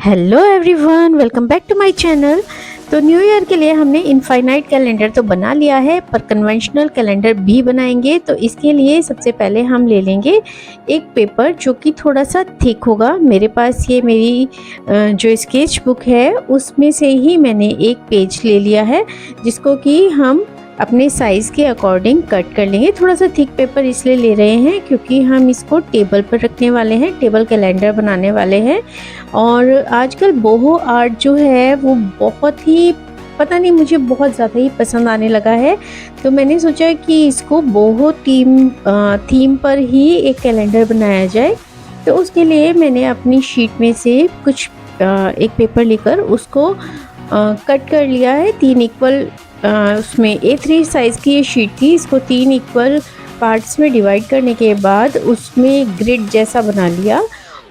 Hello everyone, welcome back to my channel. तो new year के लिए हमने इनफाइनाइट कैलेंडर तो बना लिया है, पर कन्वेंशनल कैलेंडर भी बनाएंगे। तो इसके लिए सबसे पहले हम ले लेंगे एक पेपर जो कि थोड़ा सा थिक होगा। मेरे पास ये मेरी जो स्केच बुक है उसमें से ही मैंने एक पेज ले लिया है, जिसको कि हम अपने साइज़ के अकॉर्डिंग कट कर लेंगे। थोड़ा सा थिक पेपर इसलिए ले रहे हैं क्योंकि हम इसको टेबल पर रखने वाले हैं, टेबल कैलेंडर बनाने वाले हैं। और आजकल बोहो आर्ट जो है वो बहुत ही, पता नहीं, मुझे बहुत ज़्यादा ही पसंद आने लगा है। तो मैंने सोचा कि इसको बोहो थीम पर ही एक कैलेंडर बनाया जाए। तो उसके लिए मैंने अपनी शीट में से कुछ एक पेपर लेकर उसको कट कर लिया है। 3 इक्वल उसमें A3 साइज़ की ये शीट थी। इसको 3 इक्वल पार्ट्स में डिवाइड करने के बाद उसमें ग्रिड जैसा बना लिया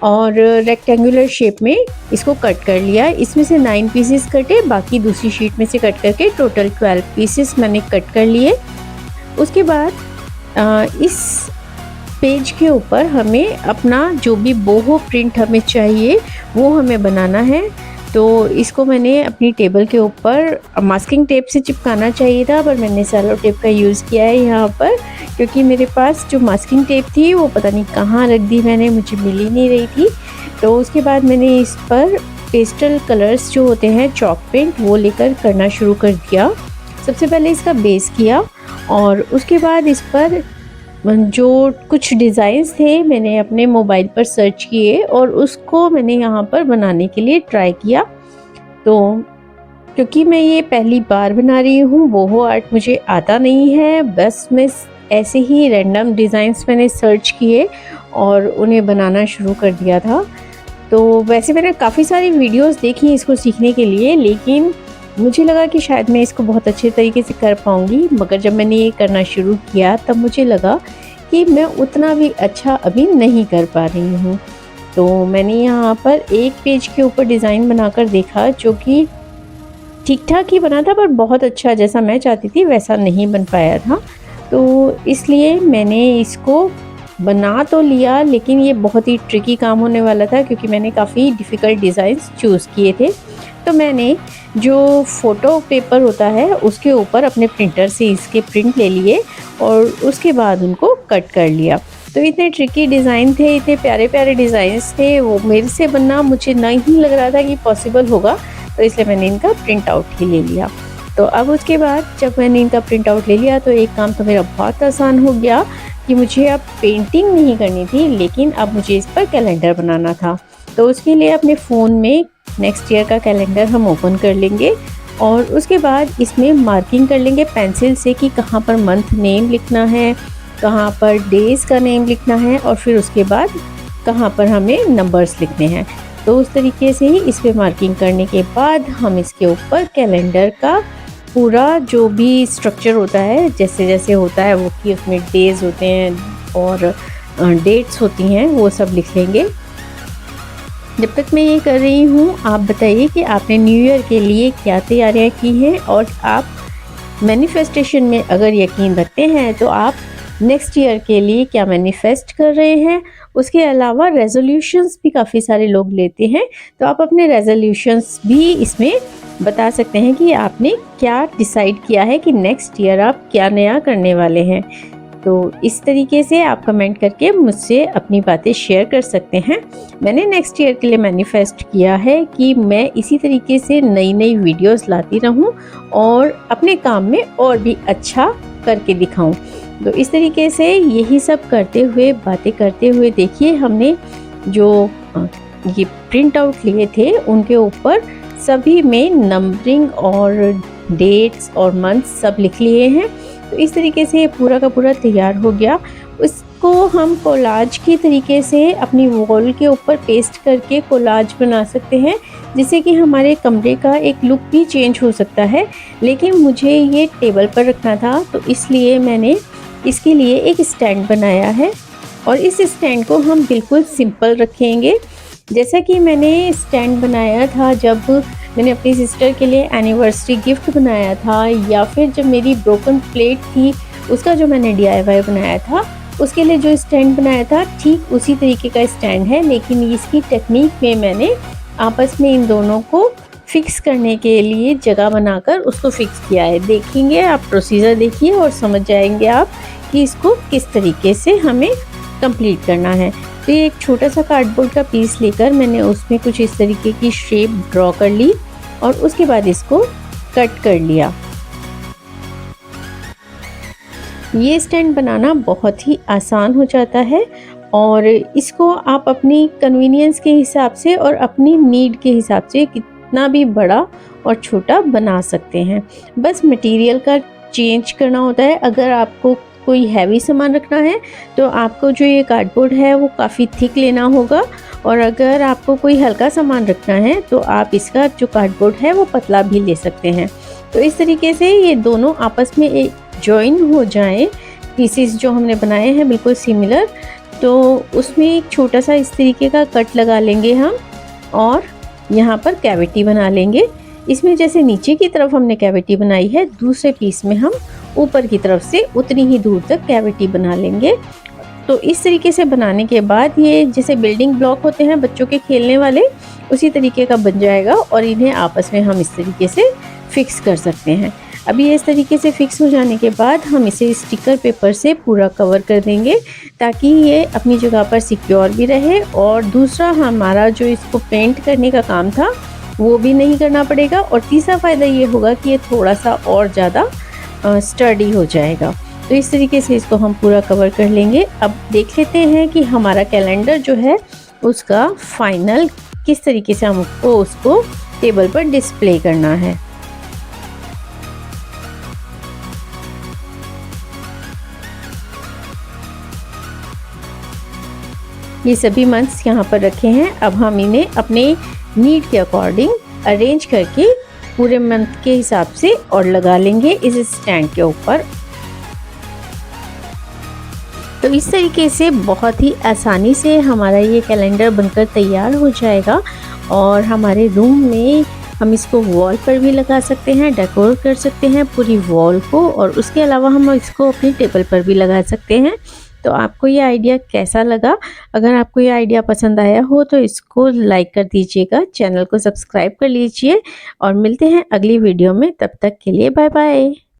और रेक्टेंगुलर शेप में इसको कट कर लिया। इसमें से 9 पीसेस कटे, बाकी दूसरी शीट में से कट करके टोटल 12 पीसेस मैंने कट कर लिए। उसके बाद इस पेज के ऊपर हमें अपना जो भी बोहो प्रिंट हमें चाहिए वो हमें बनाना है। तो इसको मैंने अपनी टेबल के ऊपर मास्किंग टेप से चिपकाना चाहिए था, पर मैंने सेलो टेप का यूज़ किया है यहाँ पर, क्योंकि मेरे पास जो मास्किंग टेप थी वो पता नहीं कहाँ रख दी मैंने, मुझे मिल ही नहीं रही थी। तो उसके बाद मैंने इस पर पेस्टल कलर्स जो होते हैं, चॉक पेंट, वो लेकर करना शुरू कर दिया। सबसे पहले इसका बेस किया और उसके बाद इस पर जो कुछ डिज़ाइंस थे मैंने अपने मोबाइल पर सर्च किए और उसको मैंने यहाँ पर बनाने के लिए ट्राई किया। तो क्योंकि मैं ये पहली बार बना रही हूँ, बोहो आर्ट मुझे आता नहीं है, बस मैं ऐसे ही रैंडम डिज़ाइंस मैंने सर्च किए और उन्हें बनाना शुरू कर दिया था। तो वैसे मैंने काफ़ी सारी वीडियोस देखी इसको सीखने के लिए, लेकिन मुझे लगा कि शायद मैं इसको बहुत अच्छे तरीके से कर पाऊँगी। मगर जब मैंने ये करना शुरू किया तब मुझे लगा कि मैं उतना भी अच्छा अभी नहीं कर पा रही हूँ। तो मैंने यहाँ पर एक पेज के ऊपर डिज़ाइन बनाकर देखा जो कि ठीक ठाक ही बना था, पर बहुत अच्छा जैसा मैं चाहती थी वैसा नहीं बन पाया था। तो इसलिए मैंने इसको बना तो लिया, लेकिन ये बहुत ही ट्रिकी काम होने वाला था क्योंकि मैंने काफ़ी डिफ़िकल्ट डिज़ाइंस चूज़ किए थे। तो मैंने जो फ़ोटो पेपर होता है उसके ऊपर अपने प्रिंटर से इसके प्रिंट ले लिए और उसके बाद उनको कट कर लिया। तो इतने ट्रिकी डिज़ाइन थे, इतने प्यारे प्यारे डिज़ाइंस थे, वो मेरे से बनना मुझे नहीं लग रहा था कि पॉसिबल होगा। तो इसलिए मैंने इनका प्रिंट आउट ही ले लिया। तो अब उसके बाद जब मैंने इनका प्रिंट आउट ले लिया तो एक काम तो मेरा बहुत आसान हो गया कि मुझे अब पेंटिंग नहीं करनी थी, लेकिन अब मुझे इस पर कैलेंडर बनाना था। तो उसके लिए अपने फ़ोन में नेक्स्ट ईयर का कैलेंडर हम ओपन कर लेंगे और उसके बाद इसमें मार्किंग कर लेंगे पेंसिल से कि कहाँ पर मंथ नेम लिखना है, कहाँ पर डेज़ का नेम लिखना है और फिर उसके बाद कहाँ पर हमें नंबर्स लिखने हैं। तो उस तरीके से ही इस पर मार्किंग करने के बाद हम इसके ऊपर कैलेंडर का पूरा जो भी स्ट्रक्चर होता है, जैसे जैसे होता है वो कि उसमें डेज़ होते हैं और डेट्स होती हैं, वो सब लिख लेंगे। जब तक मैं ये कर रही हूँ आप बताइए कि आपने न्यू ईयर के लिए क्या तैयारियाँ की हैं और आप मैनिफेस्टेशन में अगर यकीन रखते हैं तो आप नेक्स्ट ईयर के लिए क्या मैनिफेस्ट कर रहे हैं। उसके अलावा रेजोल्यूशंस भी काफ़ी सारे लोग लेते हैं, तो आप अपने रेजोल्यूशंस भी इसमें बता सकते हैं कि आपने क्या डिसाइड किया है कि नेक्स्ट ईयर आप क्या नया करने वाले हैं। तो इस तरीके से आप कमेंट करके मुझसे अपनी बातें शेयर कर सकते हैं। मैंने नेक्स्ट ईयर के लिए मैनिफेस्ट किया है कि मैं इसी तरीके से नई नई वीडियोस लाती रहूं और अपने काम में और भी अच्छा करके दिखाऊं। तो इस तरीके से यही सब करते हुए, बातें करते हुए, देखिए हमने जो ये प्रिंट आउट लिए थे उनके ऊपर सभी में नंबरिंग और डेट्स और मंथ्स सब लिख लिए हैं। तो इस तरीके से पूरा का पूरा तैयार हो गया। उसको हम कोलाज के तरीके से अपनी वॉल के ऊपर पेस्ट करके कोलाज बना सकते हैं, जिससे कि हमारे कमरे का एक लुक भी चेंज हो सकता है। लेकिन मुझे ये टेबल पर रखना था तो इसलिए मैंने इसके लिए एक स्टैंड बनाया है और इस स्टैंड को हम बिल्कुल सिंपल रखेंगे। जैसा कि मैंने स्टैंड बनाया था जब मैंने अपनी सिस्टर के लिए एनिवर्सरी गिफ्ट बनाया था, या फिर जब मेरी ब्रोकन प्लेट थी उसका जो मैंने DIY बनाया था उसके लिए जो स्टैंड बनाया था, ठीक उसी तरीके का स्टैंड है, लेकिन इसकी टेक्निक में मैंने आपस में इन दोनों को फिक्स करने के लिए जगह बनाकर उसको फिक्स किया है। देखेंगे आप, प्रोसीजर देखिए और समझ जाएंगे आप कि इसको किस तरीके से हमें कंप्लीट करना है। तो ये एक छोटा सा कार्डबोर्ड का पीस लेकर मैंने उसमें कुछ इस तरीके की शेप ड्रॉ कर ली और उसके बाद इसको कट कर लिया। ये स्टैंड बनाना बहुत ही आसान हो जाता है और इसको आप अपनी कन्वीनियंस के हिसाब से और अपनी नीड के हिसाब से कितना भी बड़ा और छोटा बना सकते हैं। बस मटेरियल का चेंज करना होता है। अगर आपको कोई हैवी सामान रखना है तो आपको जो ये कार्डबोर्ड है वो काफ़ी थिक लेना होगा, और अगर आपको कोई हल्का सामान रखना है तो आप इसका जो कार्डबोर्ड है वो पतला भी ले सकते हैं। तो इस तरीके से ये दोनों आपस में एक जॉइन हो जाएं, पीसेस जो हमने बनाए हैं बिल्कुल सिमिलर, तो उसमें एक छोटा सा इस तरीके का कट लगा लेंगे हम और यहाँ पर कैविटी बना लेंगे। इसमें जैसे नीचे की तरफ हमने कैविटी बनाई है, दूसरे पीस में हम ऊपर की तरफ से उतनी ही दूर तक कैविटी बना लेंगे। तो इस तरीके से बनाने के बाद ये जैसे बिल्डिंग ब्लॉक होते हैं बच्चों के खेलने वाले, उसी तरीके का बन जाएगा और इन्हें आपस में हम इस तरीके से फिक्स कर सकते हैं। अभी इस तरीके से फिक्स हो जाने के बाद हम इसे स्टिकर पेपर से पूरा कवर कर देंगे ताकि ये अपनी जगह पर सिक्योर भी रहे, और दूसरा हमारा जो इसको पेंट करने का काम था वो भी नहीं करना पड़ेगा, और तीसरा फ़ायदा ये होगा कि ये थोड़ा सा और ज़्यादा स्टडी हो जाएगा। तो इस तरीके से इसको हम पूरा कवर कर लेंगे। अब देख लेते हैं कि हमारा कैलेंडर जो है उसका फाइनल किस तरीके से हमको उसको टेबल पर डिस्प्ले करना है। ये सभी मंथ्स यहाँ पर रखे हैं। अब हम इन्हें अपने नीड के अकॉर्डिंग अरेंज करके पूरे मंथ के हिसाब से और लगा लेंगे इस स्टैंड के ऊपर। तो इस तरीके से बहुत ही आसानी से हमारा ये कैलेंडर बनकर तैयार हो जाएगा, और हमारे रूम में हम इसको वॉल पर भी लगा सकते हैं, डेकोर कर सकते हैं पूरी वॉल को, और उसके अलावा हम इसको अपनी टेबल पर भी लगा सकते हैं। तो आपको ये आइडिया कैसा लगा? अगर आपको ये आइडिया पसंद आया हो तो इसको लाइक कर दीजिएगा, चैनल को सब्सक्राइब कर लीजिए, और मिलते हैं अगली वीडियो में। तब तक के लिए बाय बाय।